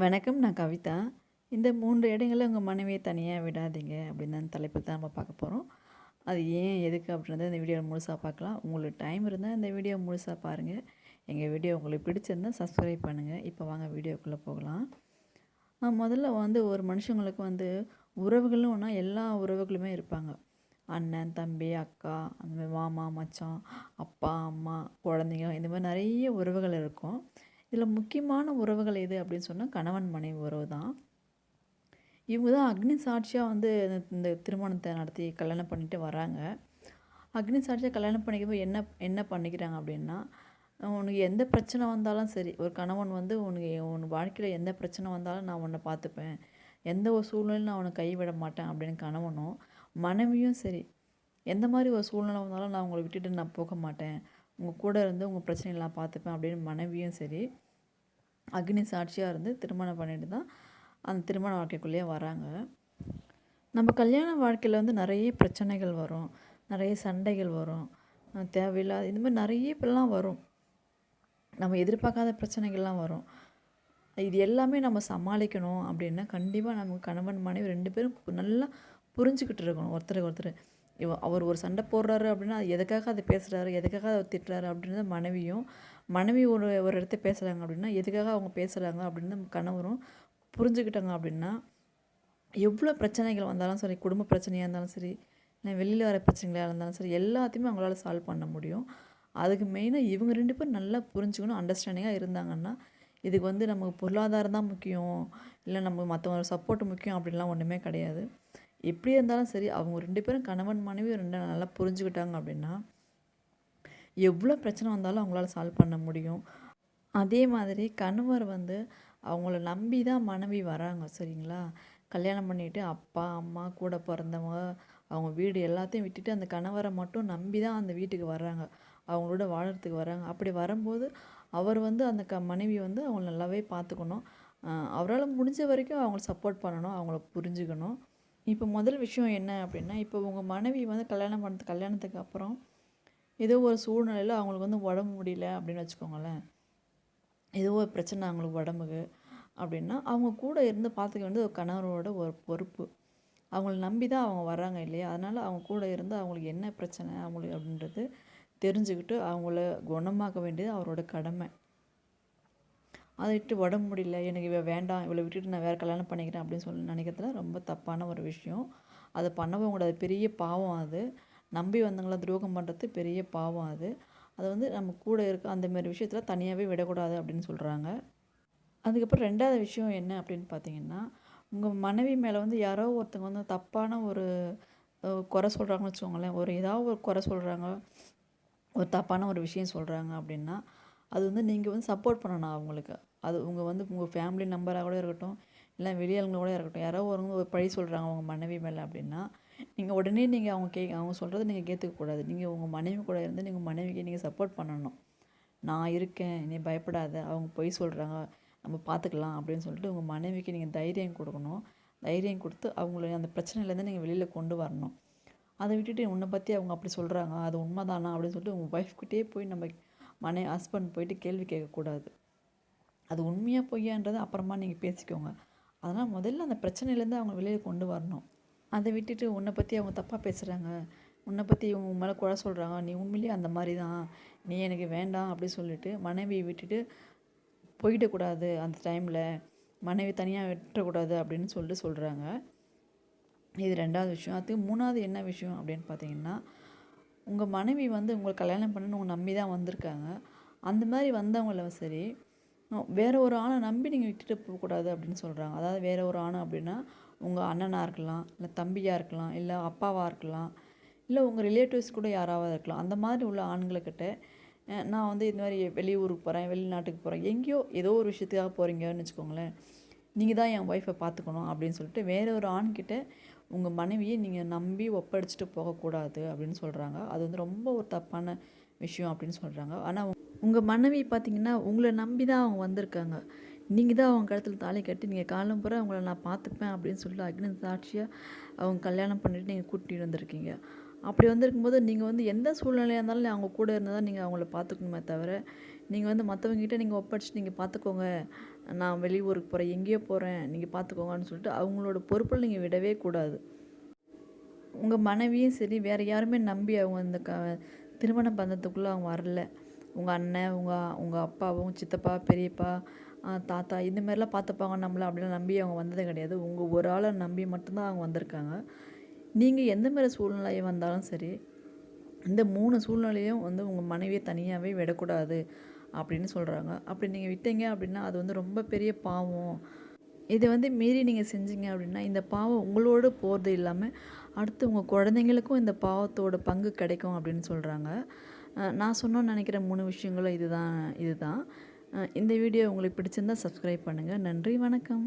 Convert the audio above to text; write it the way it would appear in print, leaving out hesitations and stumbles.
வணக்கம். நான் கவிதா. இந்த 3 இடங்கள்ல உங்க மனைவிய தனியா விடாதீங்க அப்படின்னு அந்த தலைப்பு தான் நம்ம பார்க்க போறோம். அது ஏன், எதுக்கு அப்படின்றத இந்த வீடியோல முழுசா பார்க்கலாம். உங்களுக்கு டைம் இருந்தா இந்த வீடியோ முழுசா பாருங்க. எங்க வீடியோ உங்களுக்கு பிடிச்சிருந்தா சப்ஸ்கிரைப் பண்ணுங்க. இப்போ வாங்க வீடியோக்குள்ள போகலாம். முதல்ல ஒரு மனுஷங்களுக்கு உறவுகள்னு ஒண்ணா எல்லா உறவுகளுமே இருப்பாங்க. அண்ணன், தம்பி, அக்கா, அந்த மாரி மாமா, மச்சான், அப்பா, அம்மா, குழந்தைங்க இந்த மாரி நெறைய உறவுகள் இருக்கும். இதில முக்கியமான உறவுகள் எது அப்படின்னு சொன்னா கணவன், மனைவி உறவு தான். இவங்க தான் அக்னி சாட்சியா இந்த திருமணத்த நடத்தி கல்யாணம் பண்ணிட்டு வராங்க. அக்னி சாட்சியா கல்யாணம் பண்ணிக்கும்போது என்ன என்ன பண்ணிக்கிறாங்க அப்படின்னா, உனக்கு எந்த பிரச்சனை வந்தாலும் சரி, ஒரு கணவன் உனக்கு உன் வாழ்க்கையில எந்த பிரச்சனை வந்தாலும் நான் உன்ன பார்த்துப்பேன். எந்த ஒரு சூழ்நிலையிலும் நான் உன்ன கைவிட மாட்டேன் அப்படின்னு கணவனும், மனைவியும் சரி, எந்த மாரி ஒரு சூழ்நிலை வந்தாலும் நான் உங்கள விட்டுட்டு நான் போக மாட்டேன். உங்க கூட இருந்து உங்க பிரச்சனைகள நான் பார்த்துப்பேன் அப்படின்னு மனைவியும் சரி, அக்னி சாட்சியா இருந்து திருமணம் பண்ணிட்டு தான் அந்த திருமண வாழ்க்கைக்குள்ளேயே வராங்க. நம்ம கல்யாண வாழ்க்கையில நெறைய பிரச்சனைகள் வரும். நெறைய சண்டைகள் வரும். தேவையில்லாத இந்த மாரி நெறைய இப்படிலாம் வரும். நம்ம எதிர்பார்க்காத பிரச்சனைகள்லாம் வரும். இது எல்லாமே நம்ம சமாளிக்கணும் அப்படின்னா, கண்டிப்பா நம்ம கணவன், மனைவி 2 பேரும் நல்லா புரிஞ்சுக்கிட்டு இருக்கணும் ஒருத்தருக்கு ஒருத்தர். அவர் ஒரு சண்டை போடுறாரு அப்படின்னா, அது எதுக்காக அத பேசுறாரு, எதுக்காக அவர் திட்டுறாரு அப்படின்றத மனைவியும், மனைவி ஒரு ஒரு இடத்த பேசுறாங்க அப்படின்னா, எதுக்காக அவங்க பேசுறாங்க அப்படின்னு கணவரும் புரிஞ்சுக்கிட்டாங்க அப்படின்னா, எவ்வளோ பிரச்சனைகள் வந்தாலும் சரி, குடும்ப பிரச்சனையா இருந்தாலும் சரி, இல்ல வெளியில வர பிரச்சனைகளா இருந்தாலும் சரி, எல்லாத்தையுமே அவங்களால சால்வ் பண்ண முடியும். அதுக்கு மெயினா இவங்க 2 பேரும் நல்லா புரிஞ்சுக்கணும், அண்டர்ஸ்டாண்டிங்கா இருந்தாங்கன்னா, இதுக்கு நமக்கு பொருளாதாரம் தான் முக்கியம், இல்ல நமக்கு மத்தவங்க சப்போர்ட் முக்கியம் அப்படின்லாம் ஒண்ணுமே கிடையாது. எப்படி இருந்தாலும் சரி, அவங்க 2 பேரும் கணவன், மனைவி 2 நல்லா புரிஞ்சுக்கிட்டாங்க அப்படின்னா, எவ்வளோ பிரச்சனை வந்தாலும் அவங்களால சால்வ் பண்ண முடியும். அதே மாதிரி கணவர் அவங்கள நம்பி தான் மனைவி வராங்க, சரிங்களா? கல்யாணம் பண்ணிட்டு அப்பா, அம்மா, கூட பொறந்தவங்க, அவங்க வீடு எல்லாத்தையும் விட்டுட்டு அந்த கணவர மட்டும் நம்பி தான் அந்த வீட்டுக்கு வர்றாங்க. அவங்களோட வாழறதுக்கு வராங்க. அப்படி வரும்போது அவர் அந்த மனைவி அவங்கள நல்லாவே பார்த்துக்கணும். அவரால முடிஞ்ச வரைக்கும் அவங்கள சப்போர்ட் பண்ணணும். அவங்கள புரிஞ்சுக்கணும். இப்போ முதல் விஷயம் என்ன அப்படின்னா, இப்போ உங்க மனைவி கல்யாணத்துக்கு அப்புறம் ஏதோ ஒரு சூழ்நிலையில அவங்களுக்கு உடம்பு முடியல அப்படின்னு வச்சுக்கோங்களேன். ஏதோ ஒரு பிரச்சனை அவங்களுக்கு உடம்புக்கு அப்படின்னா, அவங்க கூட இருந்து பார்த்துக்க வேண்டியது ஒரு கணவரோட ஒரு பொறுப்பு. அவங்கள நம்பி தான் அவங்க வர்றாங்க இல்லையா? அதனால அவங்க கூட இருந்து அவங்களுக்கு என்ன பிரச்சனை அவங்களுக்கு அப்படின்றது தெரிஞ்சுக்கிட்டு, அவங்கள குணமாக்க வேண்டியது அவரோட கடமை. அத விட்டு உடம்பு முடியல, எனக்கு இவ வேண்டாம், இவள விட்டுட்டு நான் வேற கல்யாணம் பண்ணிக்கிறேன் அப்படின்னு சொல்லி நினைக்கிறதுல ரொம்ப தப்பான ஒரு விஷயம். அத பண்ணவும் கூடாது. பெரிய பாவம் அது. நம்பி வந்தவங்கள துரோகம் பண்ணுறது பெரிய பாவம் அது. அது நம்ம கூட இருக்க அந்த மாரி விஷயத்துல தனியாவே விடக்கூடாது அப்படின்னு சொல்றாங்க. அதுக்கப்புறம் 2வது விஷயம் என்ன அப்படின்னு பார்த்தீங்கன்னா, உங்க மனைவி மேல யாரோ ஒருத்தவங்க தப்பான ஒரு குறை சொல்கிறாங்கன்னு வச்சுக்கோங்களேன். ஏதாவது ஒரு குறை சொல்கிறாங்க, ஒரு தப்பான ஒரு விஷயம் சொல்கிறாங்க அப்படின்னா, அது நீங்க சப்போர்ட் பண்ணணும் அவங்களுக்கு. அது உங்க உங்க ஃபேமிலி மெம்பரா கூட இருக்கட்டும், இல்ல வெளியாளுங்க கூட இருக்கட்டும். யாரோ ஒருவங்க ஒரு பழி சொல்கிறாங்க உங்க மனைவி மேல அப்படின்னா, நீங்க உடனே அவங்க சொல்றத நீங்க கேட்டுக்கக்கூடாது. நீங்க உங்க மனைவி கூட இருந்து நீங்க மனைவிக்கு நீங்க சப்போர்ட் பண்ணணும். நான் இருக்கேன், நீ பயப்படாத, அவங்க பொய் சொல்கிறாங்க, நம்ம பார்த்துக்கலாம் அப்படின்னு சொல்லிட்டு உங்கள் மனைவிக்கு நீங்கள் தைரியம் கொடுக்கணும். தைரியம் கொடுத்து அவங்கள அந்த பிரச்சனையிலேருந்து நீங்கள் வெளியில் கொண்டு வரணும். அதை விட்டுட்டு உன்னை பற்றி அவங்க அப்படி சொல்கிறாங்க, அது உண்மைதானா அப்படின்னு சொல்லிட்டு உங்கள் ஒய்ஃப்கிட்டே போய் நம்ம ஹஸ்பண்ட் போயிட்டு கேள்வி கேட்கக்கூடாது. அது உண்மையாக பொய்யான்றதை அப்புறமா நீங்கள் பேசிக்கோங்க. அதனால் முதல்ல அந்த பிரச்சனையிலேருந்து அவங்க வெளியில் கொண்டு வரணும். அதை விட்டுட்டு உன்னை பற்றி அவங்க தப்பாக பேசுகிறாங்க, உன்னை பற்றி இவங்க உன் மேலே குறை சொல்கிறாங்க, நீ உண்மையிலேயே அந்த மாதிரி தான், நீ எனக்கு வேண்டாம் அப்படி சொல்லிட்டு மனைவியை விட்டுட்டு போயிடக்கூடாது அந்த டைமில், மனைவி தனியாக விட்டுறக்கூடாது அப்படின்னு சொல்லிட்டு சொல்கிறாங்க. இது 2வது விஷயம். அது 3வது என்ன விஷயம் அப்படின்னு பார்த்தீங்கன்னா, உங்கள் மனைவி உங்களை கல்யாணம் பண்ணணும்னு உங்களை நம்பி தான் வந்திருக்காங்க. அந்த மாதிரி வந்தவங்கள சரி, வேற ஒரு ஆணை நம்பி நீங்கள் விட்டுட்டு போகக்கூடாது அப்படின்னு சொல்கிறாங்க. அதாவது வேற ஒரு ஆணை அப்படின்னா, உங்கள் அண்ணனா இருக்கலாம், இல்லை தம்பியா இருக்கலாம், இல்லை அப்பாவா இருக்கலாம், இல்லை உங்கள் ரிலேட்டிவ்ஸ் கூட யாராவது இருக்கலாம். அந்த மாதிரி உள்ள ஆண்களுக்கிட்ட நான் இது மாதிரி வெளியூருக்கு போகிறேன், வெளிநாட்டுக்கு போகிறேன், எங்கேயோ ஏதோ ஒரு விஷயத்துக்காக போகிறீங்கன்னு வச்சுக்கோங்களேன். நீங்கள் தான் என் ஒய்ஃபை பார்த்துக்கணும் அப்படின்னு சொல்லிட்டு வேற ஒரு ஆண்கிட்ட உங்கள் மனைவியை நீங்கள் நம்பி ஒப்படைச்சிட்டு போகக்கூடாது அப்படின்னு சொல்கிறாங்க. அது ரொம்ப ஒரு தப்பான விஷயம் அப்படின்னு சொல்கிறாங்க. ஆனால் உங்கள் மனைவி பார்த்தீங்கன்னா உங்களை நம்பி தான் அவங்க வந்திருக்காங்க. நீங்கள் தான் அவங்க கழுத்தில் தாலி கட்டி நீங்கள் காலம் பூரா அவங்கள நான் பார்த்துப்பேன் அப்படின்னு சொல்லிட்டு அக்னி சாட்சியாக அவங்க கல்யாணம் பண்ணிட்டு நீங்கள் கூட்டிகிட்டு வந்திருக்கீங்க. அப்படி வந்திருக்கும்போது நீங்கள் எந்த சூழ்நிலையாக இருந்தாலும் அவங்க கூட இருந்தால் தான் நீங்கள் அவங்கள பார்த்துக்கணுமே தவிர, நீங்கள் மற்றவங்ககிட்ட நீங்கள் ஒப்படைச்சிட்டு நீங்கள் பார்த்துக்கோங்க, நான் வெளியூருக்கு போகிறேன், எங்கேயோ போகிறேன், நீங்கள் பார்த்துக்கோங்கன்னு சொல்லிட்டு அவங்களோட பொறுப்பில் நீங்கள் விடவே கூடாது. உங்கள் மனைவியும் சரி, வேறு யாருமே நம்பி அவங்க இந்த திருமண பந்தத்துக்குள்ளே அவங்க வரல. உங்கள் அண்ணன், உங்கள் அப்பாவும், சித்தப்பா, பெரியப்பா, தாத்தா இந்த மாதிரிலாம் பார்த்துப்பாங்க நம்மள அப்படிலாம் நம்பி அவங்க வந்தது கிடையாது. உங்கள் ஒரு ஆளை நம்பி மட்டும்தான் அவங்க வந்திருக்காங்க. நீங்கள் எந்த மாதிரி சூழ்நிலை வந்தாலும் சரி, இந்த 3 சூழ்நிலையும் வந்து உங்கள் மனைவியை தனியாகவே விடக்கூடாது அப்படின்னு சொல்கிறாங்க. அப்படி நீங்கள் விட்டீங்க அப்படின்னா அது வந்து ரொம்ப பெரிய பாவம். இதை வந்து மீறி நீங்கள் செஞ்சீங்க அப்படின்னா இந்த பாவம் உங்களோடு போகிறது இல்லாமல் அடுத்து உங்கள் குழந்தைங்களுக்கும் இந்த பாவத்தோட பங்கு கிடைக்கும் அப்படின்னு சொல்கிறாங்க. நான் சொன்னோன்னு நினைக்கிற 3 விஷயங்களும் இதுதான். இந்த வீடியோ உங்களுக்கு பிடிச்சிருந்தால் சப்ஸ்கிரைப் பண்ணுங்கள். நன்றி, வணக்கம்.